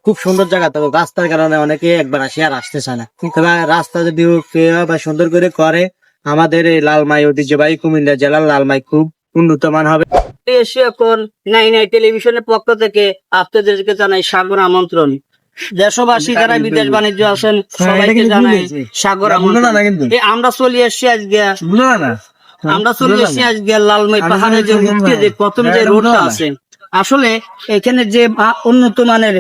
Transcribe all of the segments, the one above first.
খুব সুন্দর জায়গা। তো রাস্তার কারণে অনেকে একবার আসি আর আসতে চায় না। তবে রাস্তা যদি বা সুন্দর করে করে, আমাদের এই লালমাই ঐতিহ্যবাহী কুমিল্লা জেলার লালমাই খুব উন্নত মান হবে। এসে এখন নাই নাই টেলিভিশনের পক্ষ থেকে আপনাদেরকে জানাই সাগর আমন্ত্রণ। দেশবাসী যারা বিদেশ বাণিজ্য আছেন সবাইকে জানাই সাগর আমন্ত্রণ। আমরা চলে এসেছি আজকে লালমাই পাহাড়ে যে উঠতে যে প্রথম যে রোডটা আছে, আসলে এখানে যে উন্নত মানের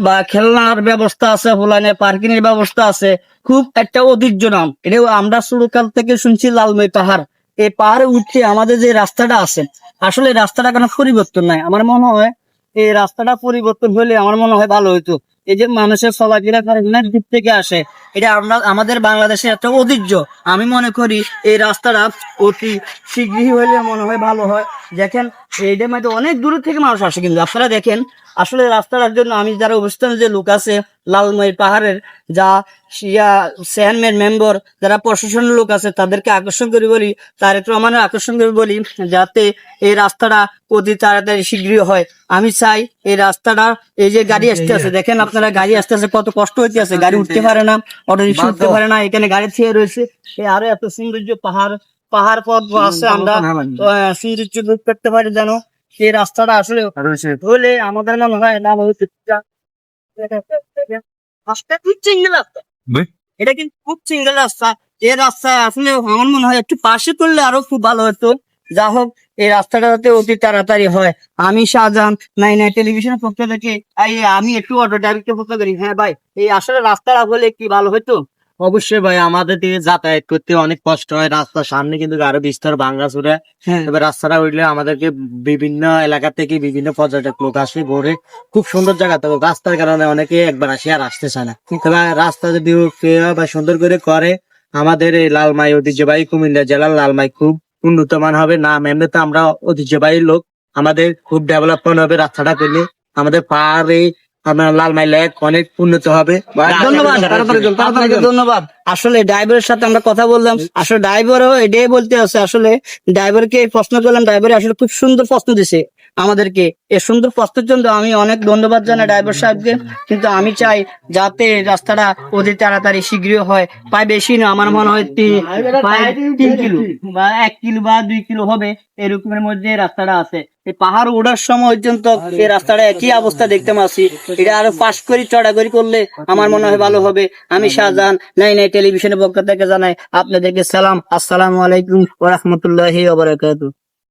বা খেলনার ব্যবস্থা আছে, হোলানের পার্কিং এর ব্যবস্থা আছে, খুব একটা ঐতিহ্য নাম। এটা আমরা ছোটকাল থেকে শুনছি লালমাই পাহাড়। এই পাহাড়ে উঠতে আমাদের যে রাস্তাটা আছে, আসলে রাস্তাটা কোনো পরিবর্তন নাই। আমার মনে হয় এই রাস্তাটা পরিবর্তন হলে আমার মনে হয় ভালো হইতো। এই যে মানুষের চলাফেরা দিক থেকে আসে, এটা আমাদের বাংলাদেশের একটা ঐতিহ্য। আমি মনে করি এই রাস্তাটা অতি শীঘ্রই হলে মনে হয় ভালো হয়। দেখেন এইটার মধ্যে অনেক দূর থেকে মানুষ আসে, কিন্তু আপনারা দেখেন আসলে রাস্তাটার জন্য আমি যারা অবস্থানে যে লোক আছে লালমাই পাহাড়ের, যা চেয়ারম্যান মেম্বার যারা প্রশাসনের লোক আছে, তাদেরকে আকর্ষণ করে বলি, তারেক রহমানের আকর্ষণ করে বলি, যাতে এই রাস্তাটা অতি তাড়াতাড়ি শীঘ্রই হয়। আমি চাই এই রাস্তাটা, এই যে গাড়ি আসতে আছে, দেখেন আপনারা গাড়ি আসতে আছে, কত কষ্ট হইতে আছে, গাড়ি উঠতে পারে না, অটো রিক্সা উঠতে পারে না, এখানে গাড়ি ছেয়ে রয়েছে। এই আরো এত সৌন্দর্য পাহাড় পথ আছে, আমরা সৌন্দর্য উপভোগ করতে পারি। যেন সেই রাস্তাটা আসলে হলে আমাদের মনে হয় না এটা কিন্তু খুব সিঙ্গেল রাস্তা। এই রাস্তা আসলে আমার মনে হয় একটু পাশে করলে আরো খুব ভালো হতো। যা হোক, এই রাস্তাটা যাতে অতি তাড়াতাড়ি হয়। আমি শাহজাহান, নাই নাই টেলিভিশনের পক্ষ থেকে আমি একটু অটো ড্রাইভারকে পক্ষ করি। হ্যাঁ ভাই, এই আসলে রাস্তাটা হলে কি ভালো হতো। অবশ্যই ভাই, আমাদের দিকে যাতায়াত করতে অনেক কষ্ট হয়। রাস্তার সামনে কিন্তু আরো বিস্তর ভাঙাচোরা। এবার রাস্তাটা উঠলে আমাদেরকে বিভিন্ন এলাকা থেকে বিভিন্ন পর্যটক লোক আসে ঘুরে। খুব সুন্দর জায়গা। তো রাস্তার কারণে অনেকে একবার আসি আর আসতে চায় না। তবে রাস্তা যদি বা সুন্দর করে করে, আমাদের এই লালমাই ঐতিহ্যবাহী কুমিল্লা জেলার লালমাই খুব উন্নত মান হবে। না এমনি তো আমরা ঐতিহ্যবাহী লোক, আমাদের খুব ডেভেলপমেন্ট হবে রাস্তাটা করলে। আমাদের পাহাড়ে আপনার লালমাই লেক অনেক উন্নত হবে। ধন্যবাদ, আপনাকে ধন্যবাদ। আসলে ড্রাইভারের সাথে আমরা কথা বললাম, আসলে ড্রাইভারও এটাই বলতে আছে। আসলে ড্রাইভারকে প্রশ্ন করলাম, ড্রাইভার আসলে খুব সুন্দর প্রশ্ন দিছে আমাদেরকে। এই সুন্দর প্রশ্নের জন্য আমি অনেক ধন্যবাদ জানাই ড্রাইভার সাহেবকে। কিন্তু আমি চাই যাতে রাস্তাটা অতি তাড়াতাড়ি শীঘ্রই হয়। প্রায় বেশি না, আমার মনে হয় 3 কিলো বা 1 কিলো বা 2 কিলো হবে, এরকমের মধ্যে রাস্তাটা আছে। এই পাহাড় ওঠার সময় পর্যন্ত এই রাস্তাটা একই অবস্থা দেখতে পাচ্ছি। এটা আরো পাশ করি চড়া করি করলে আমার মনে হয় ভালো হবে। আমি শাহজাহান, নাই নাই টেলিভিশনের পক্ষ থেকে জানাই আপনাদেরকে সালাম। আসসালামু আলাইকুম ওয়া রাহমাতুল্লাহি ওয়া বারাকাতুহু।